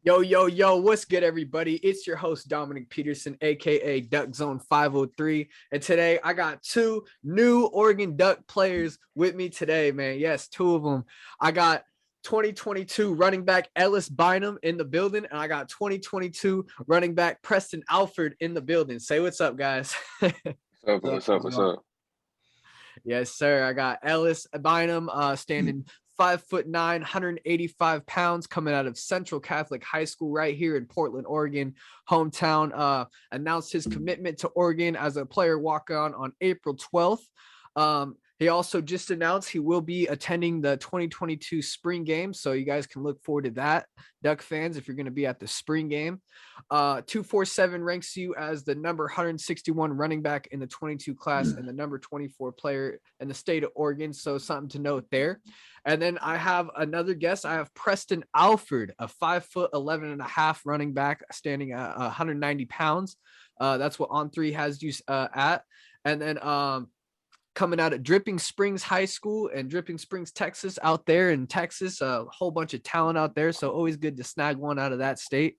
Yo, yo, yo, what's good, everybody? It's your host, Dominic Peterson, aka Duck Zone 503. And today I got two new Oregon Duck players with me today, man. Yes, two of them. I got 2022 running back Ellis Bynum in the building, and I got 2022 running back Preston Alford in the building. Say what's up, guys. What's up? Yes, sir. I got Ellis Bynum standing 5'9", 185 pounds, coming out of Central Catholic High School right here in Portland, Oregon, hometown. Announced his commitment to Oregon as a player walk-on April 12th. He also just announced he will be attending the 2022 spring game, so you guys can look forward to that, Duck fans, if you're going to be at the spring game. 247 ranks you as the number 161 running back in the 22 class and the number 24 player in the state of Oregon, so something to note there. And then I have another guest. I have Preston Alford, a 5'11" and a half running back, standing at 190 pounds. That's what On3 has you at. And then coming out of Dripping Springs High School and Dripping Springs, Texas, out there in Texas, a whole bunch of talent out there. So always good to snag one out of that state.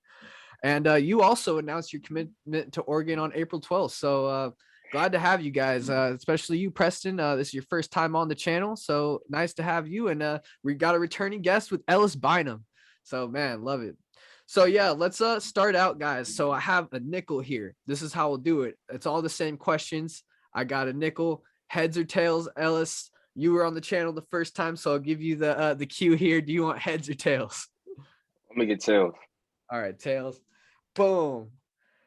And you also announced your commitment to Oregon on April 12th. So glad to have you guys, especially you, Preston. This is your first time on the channel. So nice to have you. And we got a returning guest with Ellis Bynum. So, man, love it. So, yeah, let's start out, guys. So I have a nickel here. This is how we'll do it. It's all the same questions. I got a nickel. Heads or tails, Ellis? You were on the channel the first time, so I'll give you the cue here. Do you want heads or tails? I'm gonna get tails. All right, tails. Boom.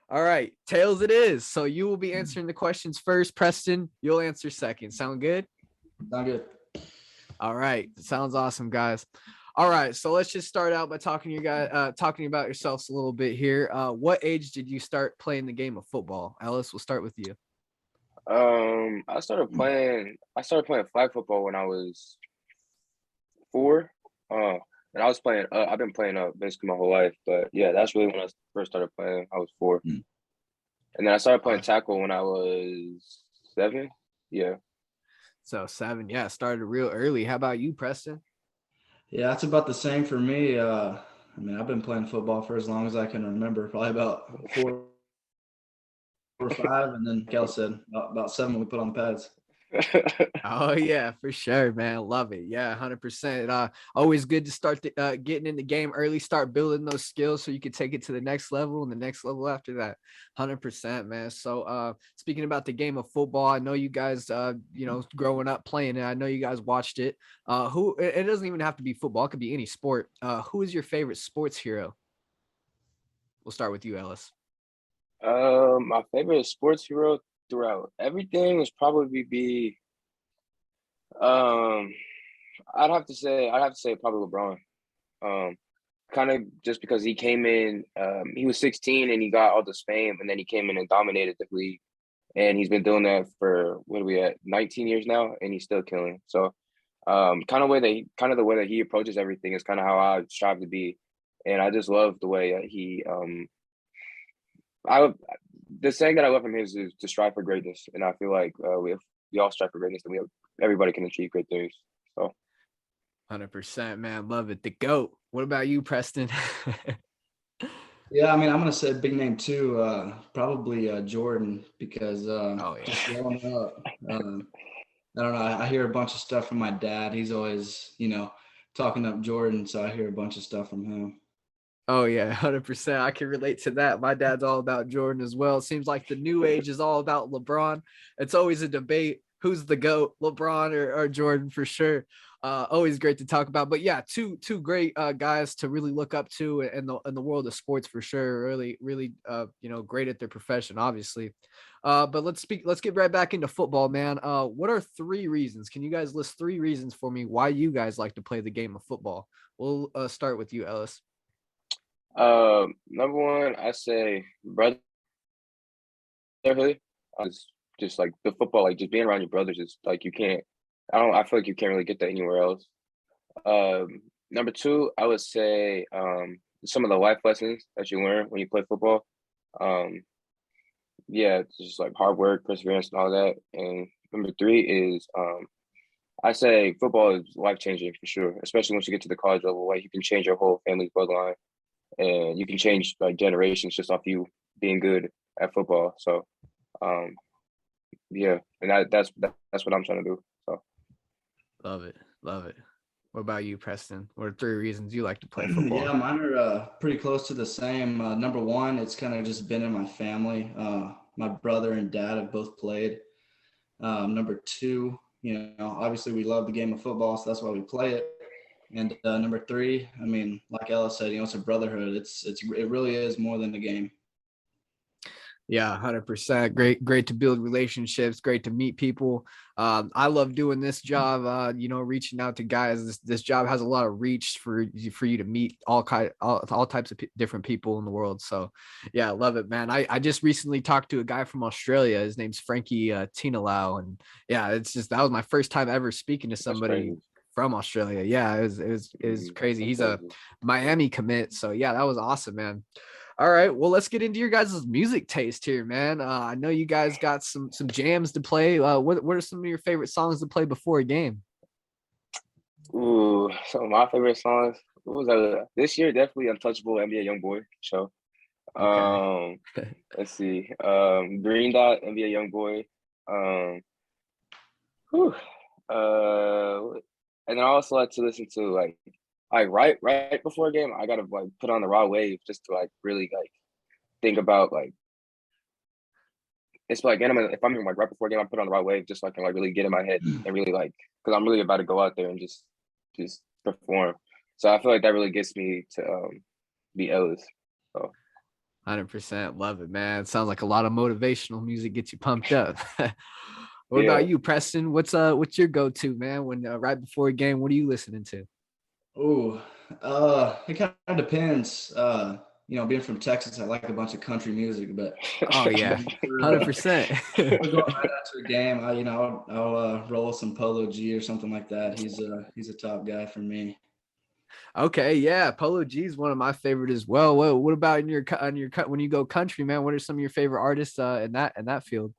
All right, tails it is. So you will be answering the questions first. Preston, you'll answer second. Sound good? Sound good. All right, sounds awesome, guys. All right, so let's just start out by talking about yourselves a little bit here. What age did you start playing the game of football? Ellis, we'll start with you. I started playing flag football when I was 4. And I was playing. I've been playing basically my whole life, but yeah, that's really when I first started playing. I was 4, and then I started playing tackle when I was 7. Yeah. So 7, yeah, started real early. How about you, Preston? Yeah, that's about the same for me. I mean, I've been playing football for as long as I can remember, probably about 4 or 5, and then Kel said about 7 when we put on the pads. Oh yeah, for sure, man. Love it. Yeah, 100%. Always good to start getting in the game early, start building those skills so you can take it to the next level and the next level after that. 100%, man. So speaking about the game of football, I know you guys growing up playing it, I know you guys watched it. It doesn't even have to be football, it could be any sport. Who is your favorite sports hero? We'll start with you, Ellis. My favorite sports hero throughout everything was probably be I'd have to say probably LeBron. Kind of just because he came in, he was 16 and he got all this fame, and then he came in and dominated the league, and he's been doing that for, what are we at, 19 years now, and he's still killing. So kind of the way that he approaches everything is kind of how I strive to be, and I just love the way that he the saying that I love from him is to strive for greatness, and I feel like we all strive for greatness, and everybody can achieve great things. So, 100%, man, love it. The GOAT. What about you, Preston? Yeah, I mean, I'm gonna say a big name too. Probably Jordan, because just growing up, I don't know. I hear a bunch of stuff from my dad. He's always, talking up Jordan, so I hear a bunch of stuff from him. Oh yeah, 100%. I can relate to that. My dad's all about Jordan as well. It seems like the new age is all about LeBron. It's always a debate who's the GOAT, LeBron or Jordan, for sure. Always great to talk about. But yeah, two great guys to really look up to in the world of sports, for sure. Really great at their profession, obviously. But let's get right back into football, man. What are 3 reasons? Can you guys list 3 reasons for me why you guys like to play the game of football? We'll start with you, Ellis. Number 1, I say brotherhood. Just like the football, like just being around your brothers is like I feel like you can't really get that anywhere else. Number 2, I would say some of the life lessons that you learn when you play football. Yeah, it's just like hard work, perseverance, and all that. And number 3 is I say football is life changing for sure, especially once you get to the college level. Like, you can change your whole family's bloodline. and you can change like generations just off you being good at football. So, yeah, and that's what I'm trying to do. So, love it, love it. What about you, Preston? What are 3 reasons you like to play football? Yeah, mine are pretty close to the same. Number one, it's kind of just been in my family. My brother and dad have both played. Number two, obviously we love the game of football, so that's why we play it. And number three, I mean, like Ellis said, it's a brotherhood. It really is more than a game. Yeah, 100%. Great to build relationships. Great to meet people. I love doing this job. Reaching out to guys. This job has a lot of reach for you to meet all types of different people in the world. So, yeah, I love it, man. I just recently talked to a guy from Australia. His name's Frankie Tinalau, and yeah, that was my first time ever speaking to somebody from Australia. Yeah, it was crazy. He's a Miami commit. So yeah, that was awesome, man. All right, well, let's get into your guys' music taste here, man. I know you guys got some jams to play. What are some of your favorite songs to play before a game? Ooh, some of my favorite songs. What was that? This year, definitely Untouchable NBA YoungBoy show. Okay. Let's see. Green Dot NBA YoungBoy. Whew, and then I also like to listen to like right before a game. I gotta like put on the Raw Wave just to like really like think about like it's like if I'm like right before a game, I put on the Raw Wave just so I can like really get in my head and really like because I'm really about to go out there and just perform. So I feel like that really gets me to be Ellis. So 100%. Love it, man. It sounds like a lot of motivational music gets you pumped up. What about you, Preston? What's your go-to, man? When right before a game, what are you listening to? Oh, it kind of depends. Being from Texas, I like a bunch of country music, but oh yeah, 100%. We're going right after a game. I'll roll some Polo G or something like that. He's a top guy for me. Okay, yeah, Polo G is one of my favorite as well. What about in your when you go country, man? What are some of your favorite artists in that field?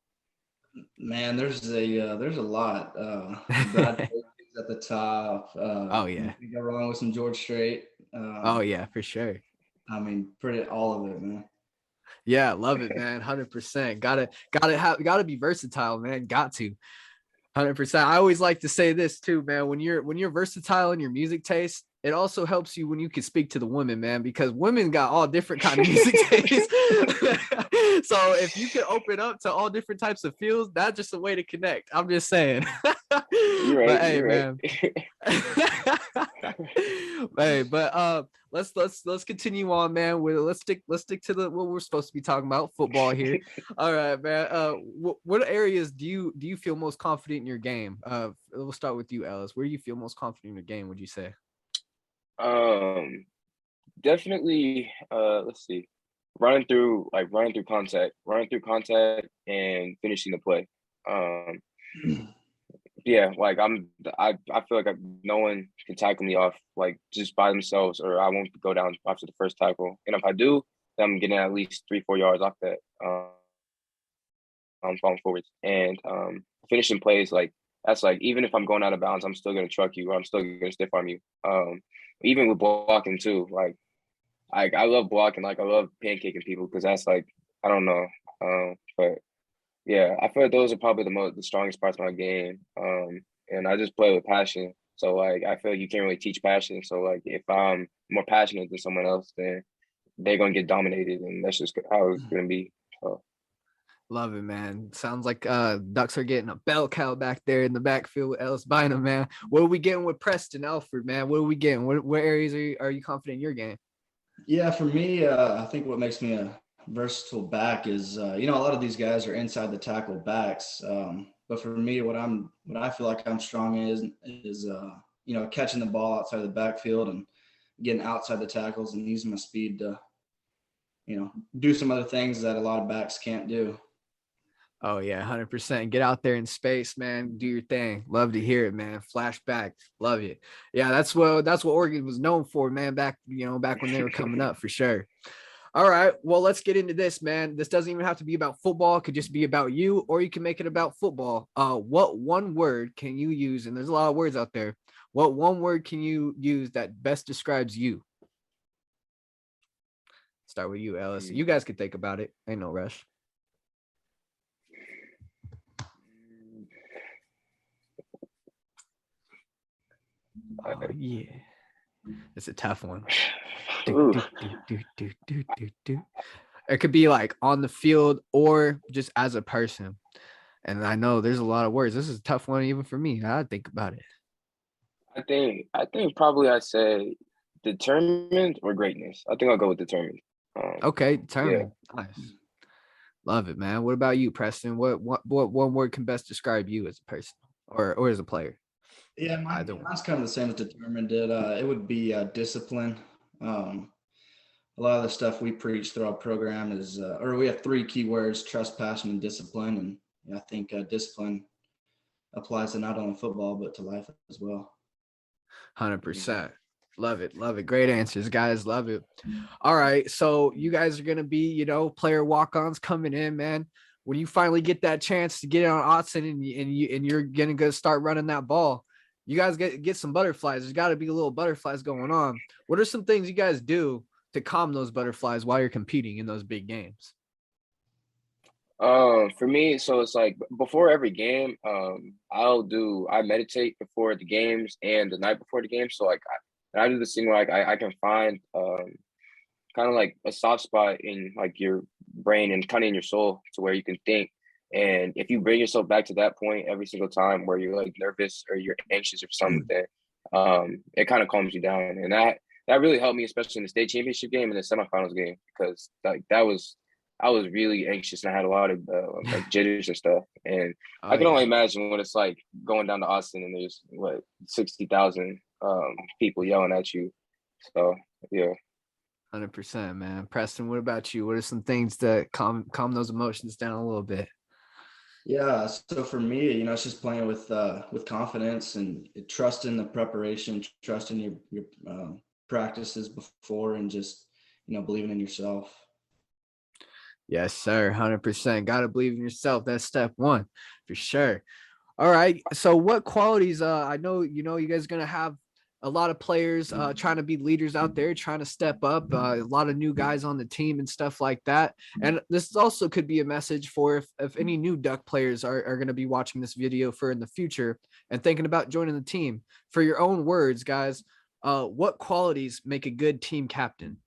Man, there's a lot. Brad is at the top. Oh yeah, you go wrong with some George Strait. Oh yeah, for sure. I mean, pretty all of it, man. Yeah, love it, man. 100%. Gotta be versatile, man. Got to. 100%. I always like to say this too, man. When you're versatile in your music taste, it also helps you when you can speak to the women, man, because women got all different kind of music tastes. So if you can open up to all different types of fields, that's just a way to connect. I'm just saying. You're right. But hey, you're man. Hey, but let's continue on, man. Let's stick to what we're supposed to be talking about, football here. All right, man. What areas do you feel most confident in your game? We'll start with you, Ellis. Where do you feel most confident in your game, would you say? Definitely. Let's see. Running through contact, and finishing the play. Yeah, like I feel like no one can tackle me off like just by themselves, or I won't go down after the first tackle. And if I do, then I'm getting at least 3-4 yards off that. I'm falling forwards and finishing plays like that's like even if I'm going out of bounds, I'm still gonna truck you or I'm still gonna stiff arm you. Even with blocking too, like I love blocking, like I love pancaking people because that's like I don't know, but yeah, I feel like those are probably the strongest parts of my game. And I just play with passion. So like I feel like you can't really teach passion. So like if I'm more passionate than someone else, then they're gonna get dominated, and that's just how it's gonna be. So. Love it, man. Sounds like Ducks are getting a bell cow back there in the backfield with Ellis Bynum, man. What are we getting with Preston Alford, man? What are we getting? What areas are you confident in your game? Yeah, for me, I think what makes me a versatile back is a lot of these guys are inside the tackle backs. But for me, what I feel like I'm strong in is catching the ball outside the backfield and getting outside the tackles and using my speed to do some other things that a lot of backs can't do. Oh yeah, 100%. Get out there in space, man. Do your thing. Love to hear it, man. Flashback, love it. Yeah, that's what Oregon was known for, man. Back when they were coming up, for sure. All right, well, let's get into this, man. This doesn't even have to be about football. It could just be about you, or you can make it about football. What one word can you use? And there's a lot of words out there. What one word can you use that best describes you? Start with you, Ellis. You guys can think about it. Ain't no rush. Oh yeah, it's a tough one. It could be like on the field or just as a person. And I know there's a lot of words. This is a tough one even for me. I think about it. I think probably I'd say determined or greatness. I think I'll go with determined. Okay, determined. Yeah. Nice. Love it, man. What about you, Preston? What one word can best describe you as a person or as a player? Yeah, mine's kind of the same as determined. It would be discipline. A lot of the stuff we preach through our program is, or we have 3 key words: trust, passion, and discipline. And I think discipline applies to not only football but to life as well. 100%. Love it. Love it. Great answers, guys. Love it. All right. So you guys are going to be, player walk-ons coming in, man. When you finally get that chance to get on Autzen and you're going to start running that ball, you guys get some butterflies. There's got to be a little butterflies going on. What are some things you guys do to calm those butterflies while you're competing in those big games? For me, so it's like before every game, I meditate before the games and the night before the game. So like I do this thing where like I can find kind of like a soft spot in like your brain and kind of in your soul to where you can think. And if you bring yourself back to that point every single time where you're like nervous or you're anxious or something, it kind of calms you down. And that really helped me, especially in the state championship game and the semifinals game, because like I was really anxious and I had a lot of like jitters and stuff. And I can only imagine what it's like going down to Austin and there's 60,000 people yelling at you. So yeah. 100%, man. Preston, what about you? What are some things that calm those emotions down a little bit? Yeah, so for me, it's just playing with confidence and trusting the preparation, trusting your practices before, and just believing in yourself. Yes, sir. 100%. Got to believe in yourself. That's step 1 for sure. All right. So what qualities, I know, you guys are going to have a lot of players trying to be leaders out there, trying to step up, a lot of new guys on the team and stuff like that. And this also could be a message for if any new Duck players are going to be watching this video for in the future and thinking about joining the team. For your own words, guys, what qualities make a good team captain?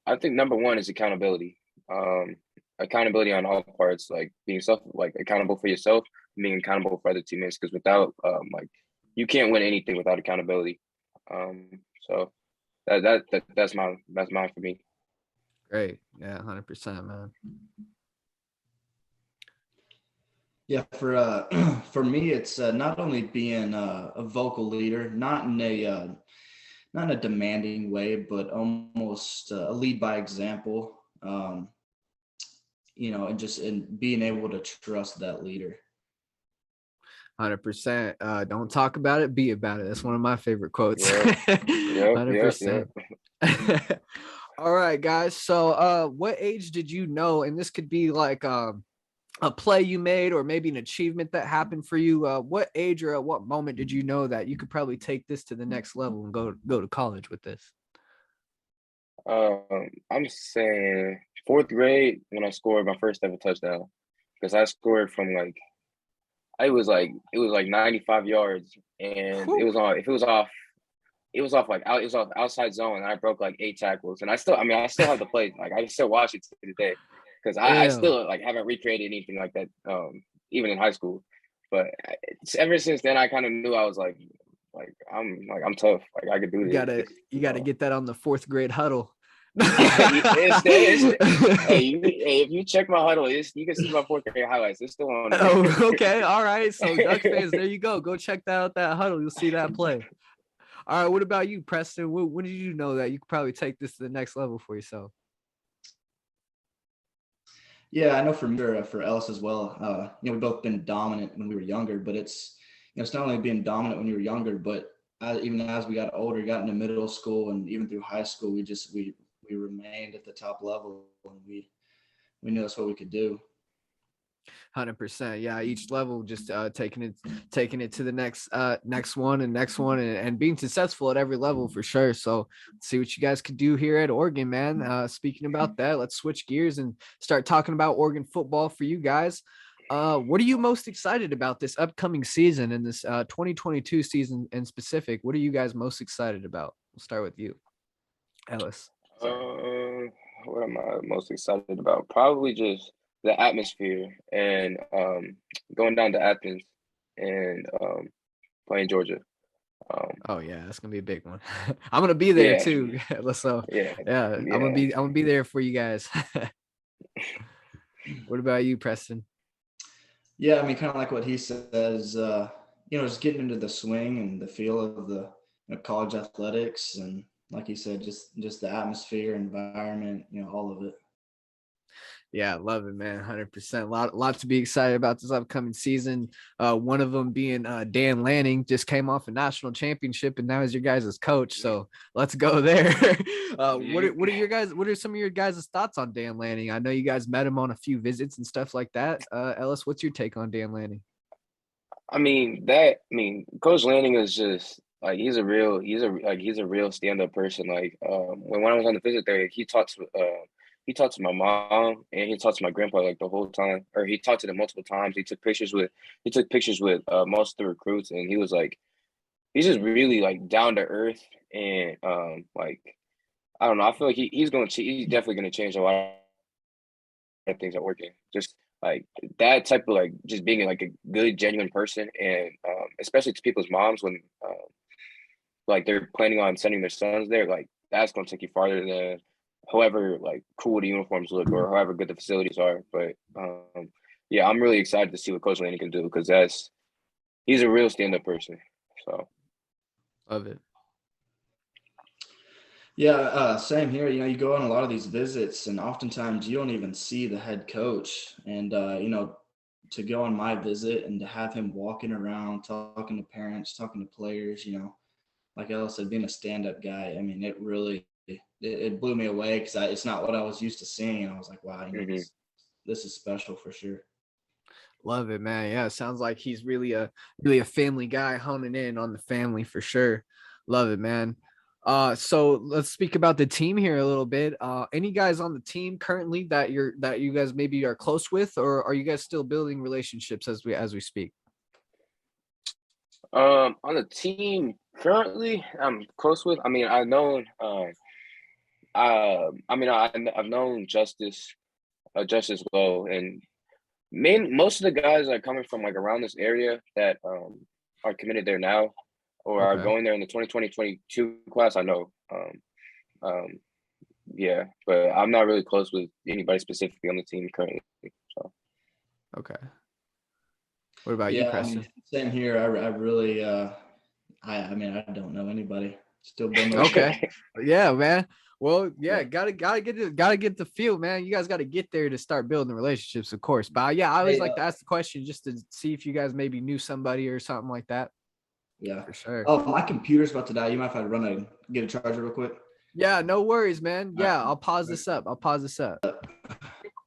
I think number 1 is accountability. Accountability on all parts, like being accountable for yourself, being accountable for other teammates. Because without you can't win anything without accountability. So that's mine for me. Great, yeah, 100%, man. Yeah, for me, it's not only being a vocal leader, not in a demanding way, but almost a lead by example. And just in being able to trust that leader. 100%. Don't talk about it, be about it. That's one of my favorite quotes. Yeah. 100%. All right, guys. So what age did you know, and this could be like a play you made or maybe an achievement that happened for you, what age or at what moment did you know that you could probably take this to the next level and go to college with this? I'm saying 4th grade when I scored my first ever touchdown, because I scored from it was like 95 yards, and it was off outside zone, and I broke like 8 tackles, and I still have the play, like I still watch it to the day, because I still haven't recreated anything like that, even in high school. But ever since then, I kind of knew I was like I'm tough, like I could do this. You gotta get that on the 4th grade huddle. Hey, if you check my huddle, you can see my 4th grade highlights. It's still on there. Oh, okay, all right. So Duck fans, there you go. Go check that huddle. You'll see that play. All right. What about you, Preston? When did you know that you could probably take this to the next level for yourself? Yeah, I know for Ellis as well. We've both been dominant when we were younger, but it's not only being dominant when you were younger, but even as we got older, got into middle school and even through high school, we remained at the top level, and we knew that's what we could do. 100%. Yeah, each level just taking it to the next one and being successful at every level for sure. So let's see what you guys could do here at Oregon, man. Speaking about that, let's switch gears and start talking about Oregon football for you guys. What are you most excited about this upcoming season and this 2022 season in specific? What are you guys most excited about? We'll start with you, Ellis. What am I most excited about? Probably just the atmosphere and going down to Athens and playing Georgia. Oh yeah, that's gonna be a big one. I'm gonna be there Yeah, too. So yeah, yeah, yeah. I'm gonna be there for you guys. What about you, Preston? Yeah, I mean, kind of like what he says, just getting into the swing and the feel of the college athletics, and like he said, just the atmosphere, environment, all of it. Yeah, love it, man. 100%. Lot to be excited about this upcoming season. One of them being Dan Lanning, just came off a national championship and now is your guys' coach. So let's go there. What are some of your guys' thoughts on Dan Lanning? I know you guys met him on a few visits and stuff like that. Ellis, what's your take on Dan Lanning? Coach Lanning is just like he's a real stand-up person. Like when I was on the visit there, he talked to my mom and he talked to my grandpa like the whole time, or he talked to them multiple times. He took pictures with most of the recruits, and he was like he's just really like down to earth and like I don't know. I feel like he's definitely gonna change a lot of things at working. Just like that type of like just being like a good genuine person, and especially to people's moms when like they're planning on sending their sons there, like that's gonna take you farther than however like cool the uniforms look or however good the facilities are. But yeah, I'm really excited to see what Coach Lanning can do because he's a real stand-up person. So love it. Yeah, same here. You go on a lot of these visits, and oftentimes you don't even see the head coach. And to go on my visit and to have him walking around, talking to parents, talking to players, like Ellis said, being a stand-up guy. I mean, it really it blew me away because it's not what I was used to seeing, and I was like, wow, this is special for sure. Love it, man. Yeah, it sounds like he's really a family guy, honing in on the family for sure. Love it, man. So let's speak about the team here a little bit. Any guys on the team currently that you guys maybe are close with, or are you guys still building relationships as we speak? On the team currently, I'm close with. I mean, I've known. I've known Justice well, and most of the guys are coming from like around this area that are committed there now or are going there in the 2020-22 class. I know. Yeah, but I'm not really close with anybody specifically on the team currently. So. Okay. What about you, Preston? I mean, same here. I really, I don't know anybody. Still building. Okay. Yeah, man. Well, yeah, gotta get the feel, man. You guys gotta get there to start building relationships, of course. But yeah, I always like to ask the question just to see if you guys maybe knew somebody or something like that. Yeah, for sure. Oh, my computer's about to die. You mind if I get a charger real quick? Yeah, no worries, man. Yeah, I'll pause this up.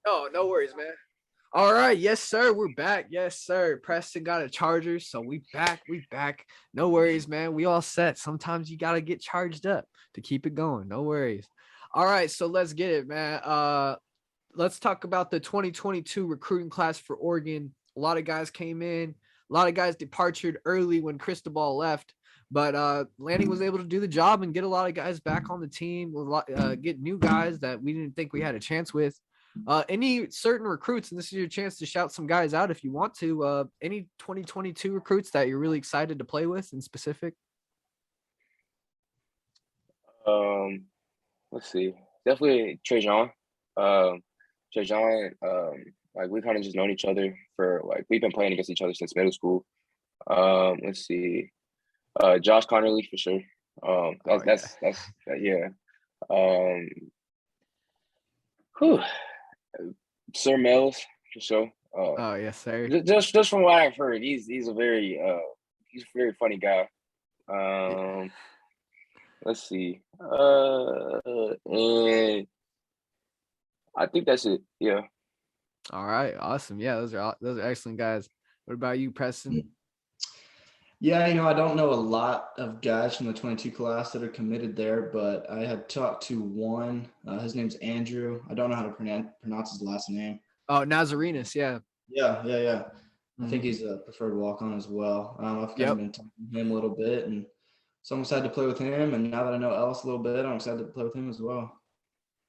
No worries, man. All right, yes, sir. We're back. Yes, sir. Preston got a charger, so we back. No worries, man. We all set. Sometimes you gotta get charged up to keep it going. No worries. All right, so let's get it, man. Let's talk about the 2022 recruiting class for Oregon. A lot of guys came in. A lot of guys departed early when Cristobal left, but Lanning was able to do the job and get a lot of guys back on the team. Get new guys that we didn't think we had a chance with. Any certain recruits, and this is your chance to shout some guys out if you want to. Any 2022 recruits that you're really excited to play with in specific? Let's see. Definitely Trajan. Trajan, like we kind of just known each other for like we've been playing against each other since middle school. Let's see. Josh Connerly for sure. That's yeah. Sir Mells for sure. Oh yes, sir. Just from what I've heard, he's a very funny guy. Let's see. And I think that's it. Yeah. All right, awesome. Yeah, those are excellent guys. What about you, Preston? Yeah, I don't know a lot of guys from the 22 class that are committed there, but I had talked to one. His name's Andrew. I don't know how to pronounce his last name. Oh, Nazarenus, yeah. Yeah. I think Mm-hmm. he's a preferred walk-on as well. I've kind Yep. of been talking to him a little bit, and so I'm excited to play with him. And now that I know Ellis a little bit, I'm excited to play with him as well.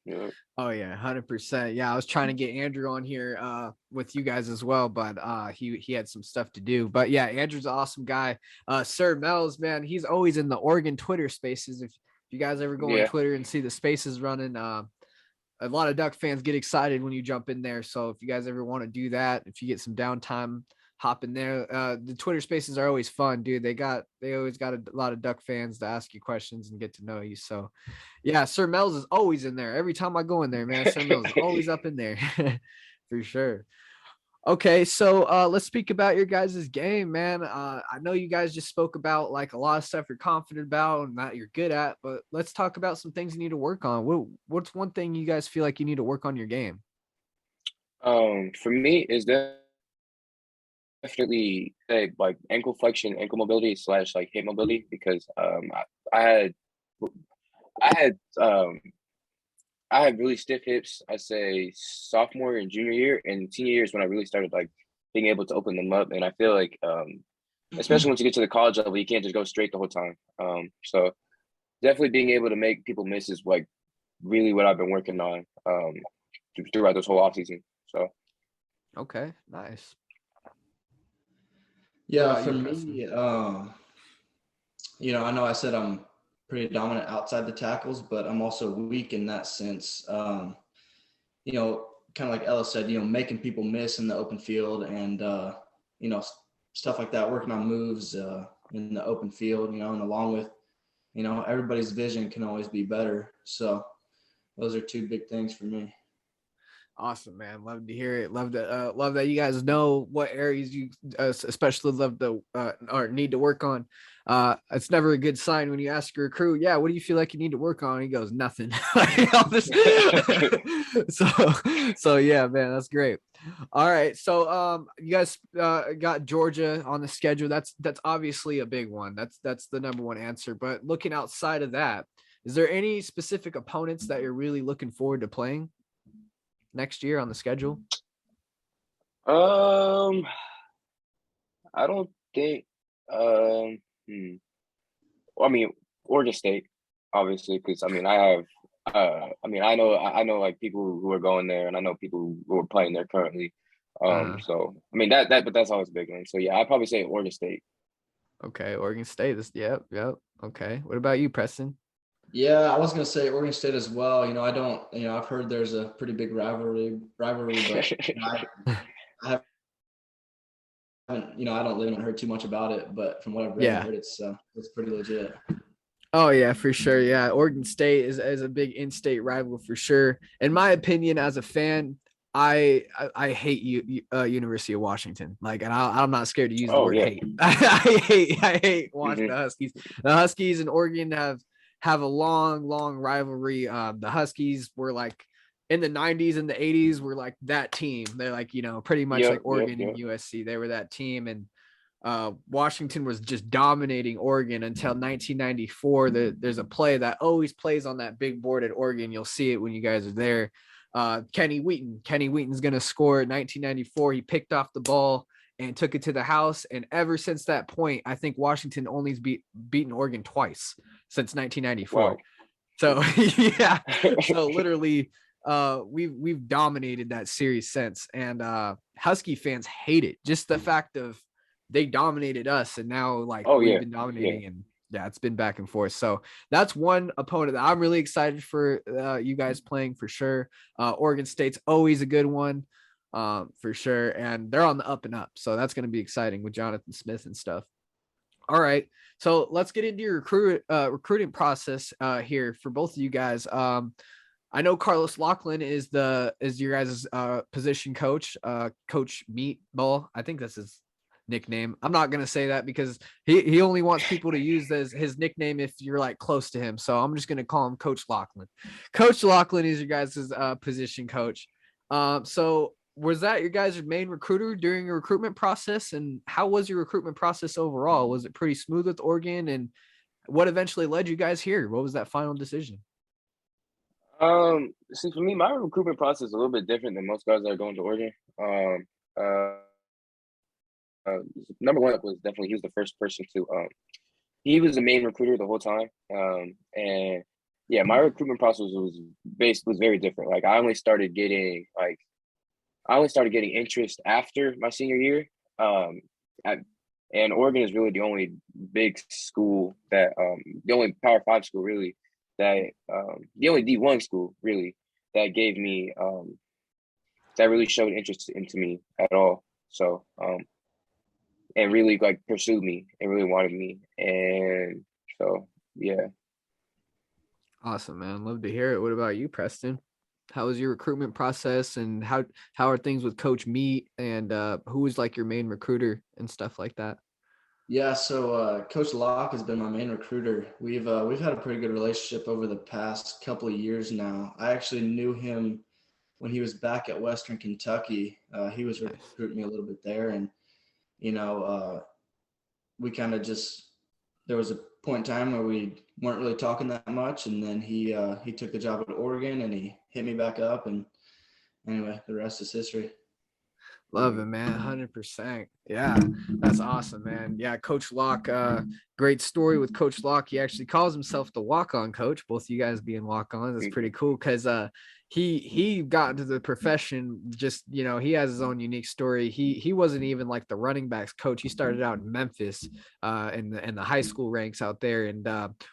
Yeah. Oh yeah, 100%. Yeah, I was trying to get Andrew on here with you guys as well, but he had some stuff to do. But yeah, Andrew's an awesome guy. Sir Mel's, man, he's always in the Oregon Twitter spaces. If you guys ever go on Twitter and see the spaces running, a lot of Duck fans get excited when you jump in there. So if you guys ever want to do that, if you get some downtime, hop in there. The Twitter spaces are always fun, dude. They always got a lot of Duck fans to ask you questions and get to know you. So yeah, Sir Mel's is always in there. Every time I go in there, man, Sir Mel's is always up in there for sure. Okay, so let's speak about your guys' game, man. I know you guys just spoke about like a lot of stuff you're confident about and that you're good at, but let's talk about some things you need to work on. What's one thing you guys feel like you need to work on your game? For me, is definitely like ankle flexion, ankle mobility / like hip mobility, because I had I had I had really stiff hips. I say sophomore and junior year, and senior year is when I really started like being able to open them up. And I feel like, especially once you get to the college level, you can't just go straight the whole time. So definitely being able to make people miss is like really what I've been working on throughout this whole off season. So. Okay, nice. Yeah, for me, I know I said I'm pretty dominant outside the tackles, but I'm also weak in that sense. Kind of like Ellis said, making people miss in the open field and, stuff like that, working on moves in the open field, and along with, everybody's vision can always be better. So those are two big things for me. Awesome, man. Love to hear it. Love that you guys know what areas you especially love to or need to work on. It's never a good sign when you ask your recruit, yeah, what do you feel like you need to work on? He goes, nothing. so yeah, man, that's great. All right. So you guys got Georgia on the schedule. That's obviously a big one. That's the number one answer. But looking outside of that, is there any specific opponents that you're really looking forward to playing next year on the schedule? I don't think. I mean, Oregon State, obviously, because I mean, I know like people who are going there, and I know people who are playing there currently. So I mean but that's always a big one. So yeah, I'd probably say Oregon State. Okay, Oregon State. Yep. Okay. What about you, Preston? Yeah, I was gonna say Oregon State as well. I've heard there's a pretty big rivalry, but I haven't, I don't live in it, heard too much about it, but from what I've read and heard, it's pretty legit. Oh yeah, for sure. Yeah, Oregon State is a big in-state rival for sure. In my opinion, as a fan, I hate University of Washington. Like, and I'm not scared to use the word hate. I hate watching the Huskies. The Huskies and Oregon have a long rivalry. The Huskies were like in the 90s and the 80s were like that team. They're like, pretty much like Oregon and USC. They were that team. And Washington was just dominating Oregon until 1994. There's a play that always plays on that big board at Oregon. You'll see it when you guys are there. Kenny Wheaton's going to score in 1994. He picked off the ball and took it to the house. And ever since that point, I think Washington only's beaten Oregon twice since 1994. Wow. So yeah, so literally we've dominated that series since. And Husky fans hate it. Just the fact of they dominated us, and now like we've been dominating, and it's been back and forth. So that's one opponent that I'm really excited for you guys playing for sure. Oregon State's always a good one for sure, and they're on the up and up. So that's going to be exciting with Jonathan Smith and stuff. All right, so let's get into your recruiting process here for both of you guys. I know Carlos Laughlin is your guys' position coach, Coach Meatball. I think that's his nickname. I'm not gonna say that because he only wants people to use his nickname if you're like close to him. So I'm just gonna call him Coach Laughlin. Coach Laughlin is your guys' position coach. So was that your guys' main recruiter during your recruitment process? And how was your recruitment process overall? Was it pretty smooth with Oregon? And what eventually led you guys here? What was that final decision? See, for me, my recruitment process is a little bit different than most guys that are going to Oregon. Uh, Number one was definitely he was the first person to he was the main recruiter the whole time. And yeah, my recruitment process was very different. Like I only started getting interest after my senior year. And Oregon is really the only big school that the only Power Five school really that the only D1 school really that gave me that really showed interest into me at all. So and really like pursued me and really wanted me. And so yeah. Awesome, man. Love to hear it. What about you, Preston? How was your recruitment process, and how are things with Coach Meat, and who was like your main recruiter and stuff like that? Yeah, so Coach Locke has been my main recruiter. We've had a pretty good relationship over the past couple of years now. I actually knew him when he was back at Western Kentucky. He was recruiting me a little bit there, and we kind of just there was a point in time where we weren't really talking that much, and then he took the job at Oregon and he hit me back up, and anyway, the rest is history. Love it, man. 100%. Yeah, that's awesome, man. Yeah, Coach Locke, great story with Coach Locke. He actually calls himself the walk-on coach, both of you guys being walk-ons. That's pretty cool because he got into the profession just, he has his own unique story. He wasn't even like the running backs coach. He started out in Memphis in the high school ranks out there, and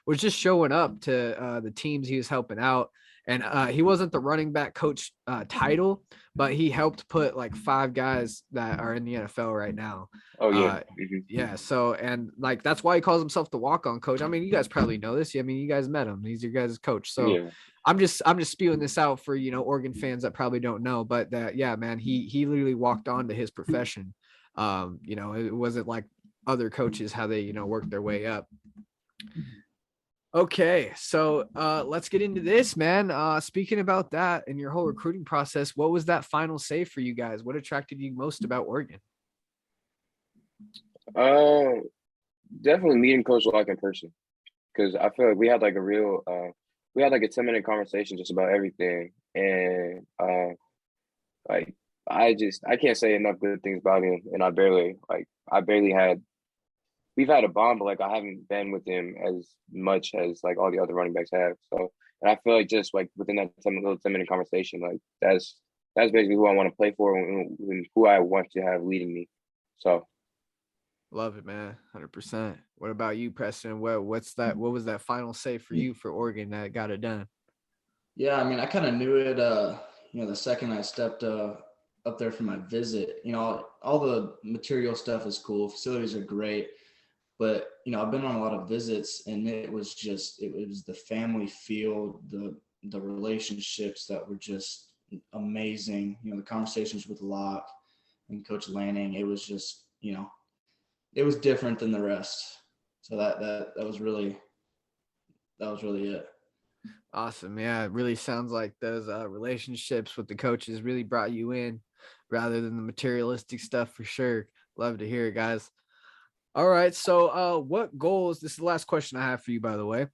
was just showing up to the teams he was helping out. And he wasn't the running back coach title, but he helped put like 5 guys that are in the NFL right now. Oh yeah. Yeah. So, and like, that's why he calls himself the walk-on coach. I mean, you guys probably know this. I mean, you guys met him. He's your guys' coach. So yeah. I'm just spewing this out for, Oregon fans that probably don't know, but yeah, man, he literally walked on to his profession. It wasn't like other coaches, how they, worked their way up. Okay, so let's get into this, man. Speaking about that and your whole recruiting process, what was that final say for you guys? What attracted you most about Oregon? Definitely meeting Coach Locke in person, because I feel like we had like a 10-minute conversation just about everything, and like I can't say enough good things about him, and we've had a bond, but like I haven't been with him as much as like all the other running backs have. So, and I feel like just like within that 10-minute conversation, like that's basically who I want to play for and who I want to have leading me. So, love it, man. 100%. What about you, Preston? What was that final say for you for Oregon that got it done? Yeah, I mean, I kind of knew it. The second I stepped up there for my visit, all the material stuff is cool. Facilities are great. But, I've been on a lot of visits, and it was the family feel, the relationships that were just amazing. The conversations with Locke and Coach Lanning, it was just, it was different than the rest. So that was really it. Awesome. Yeah, it really sounds like those relationships with the coaches really brought you in rather than the materialistic stuff, for sure. Love to hear it, guys. All right. So what goals, this is the last question I have for you, by the way.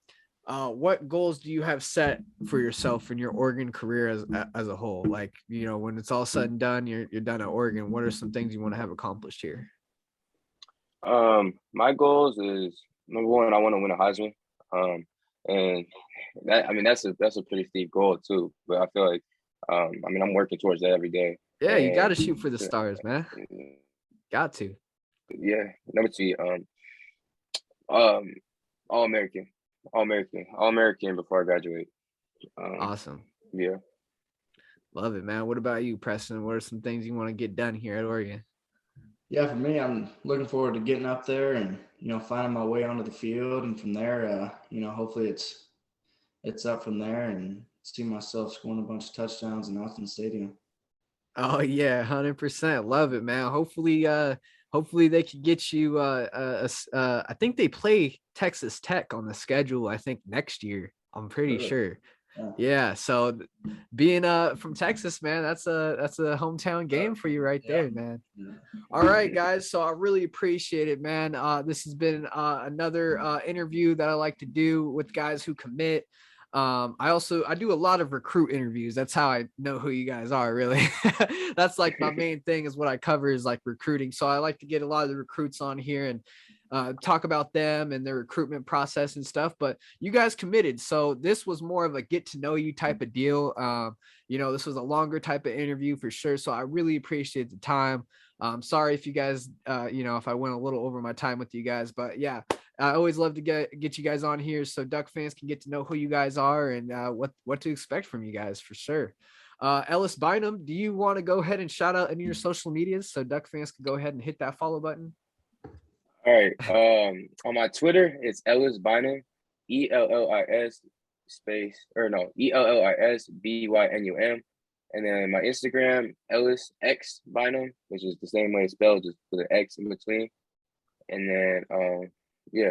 What goals do you have set for yourself in your Oregon career as a whole? Like, when it's all said and done, you're done at Oregon. What are some things you want to have accomplished here? My goals is, number one, I want to win a Heisman. And that's a pretty steep goal too, but I feel like, I'm working towards that every day. Yeah. You got to shoot for the stars, man. Got to. Yeah. Number two, All-American before I graduate. Awesome. Yeah. Love it, man. What about you, Preston? What are some things you want to get done here at Oregon? Yeah, for me, I'm looking forward to getting up there and, finding my way onto the field. And from there, hopefully it's up from there, and see myself scoring a bunch of touchdowns in Austin Stadium. Oh yeah, 100%. Love it, man. Hopefully they could get you. I think they play Texas Tech on the schedule, I think next year. I'm pretty sure. Yeah. So being from Texas, man, that's a hometown game for you right there, man. All right, guys. So I really appreciate it, man. This has been another interview that I like to do with guys who commit. I do a lot of recruit interviews. That's how I know who you guys are, really. That's like my main thing is what I cover is like recruiting. So I like to get a lot of the recruits on here and talk about them and their recruitment process and stuff. But you guys committed. So this was more of a get to know you type of deal. This was a longer type of interview for sure. So I really appreciate the time. Sorry if you guys, if I went a little over my time with you guys, but yeah, I always love to get you guys on here so Duck fans can get to know who you guys are and what to expect from you guys for sure. Ellis Bynum, do you want to go ahead and shout out any of your social medias so Duck fans can go ahead and hit that follow button? All right. On my Twitter, it's Ellis Bynum, ELLIS BYNUM. And then my Instagram, Ellis X Bynum, which is the same way it's spelled, just with an X in between. And then,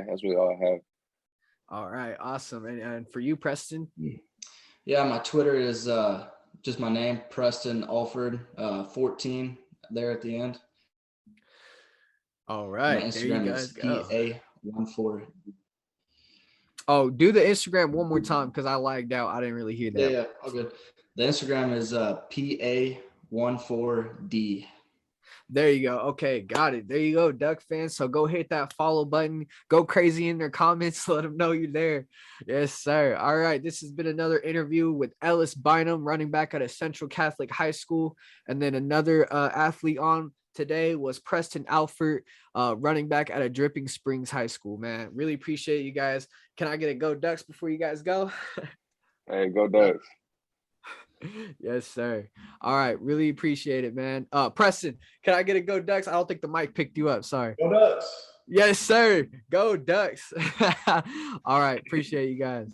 that's really all I have. All right, awesome. And for you, Preston? Yeah, my Twitter is just my name, Preston Alford, 14 there at the end. All right, my Instagram is PA14. Oh, do the Instagram one more time because I lagged out. I didn't really hear that. Yeah, all good. The Instagram is PA14D. There you go. Okay, got it. There you go, Duck fans. So go hit that follow button. Go crazy in their comments. Let them know you're there. Yes, sir. All right. This has been another interview with Ellis Bynum, running back at a Central Catholic High School. And then another athlete on today was Preston Alford, running back at a Dripping Springs High School, man. Really appreciate you guys. Can I get a go Ducks before you guys go? Hey, go Ducks. Yes, sir. All right. Really appreciate it, man. Preston, can I get a go Ducks? I don't think the mic picked you up. Sorry. Go Ducks. Yes, sir. Go Ducks. All right. Appreciate you guys.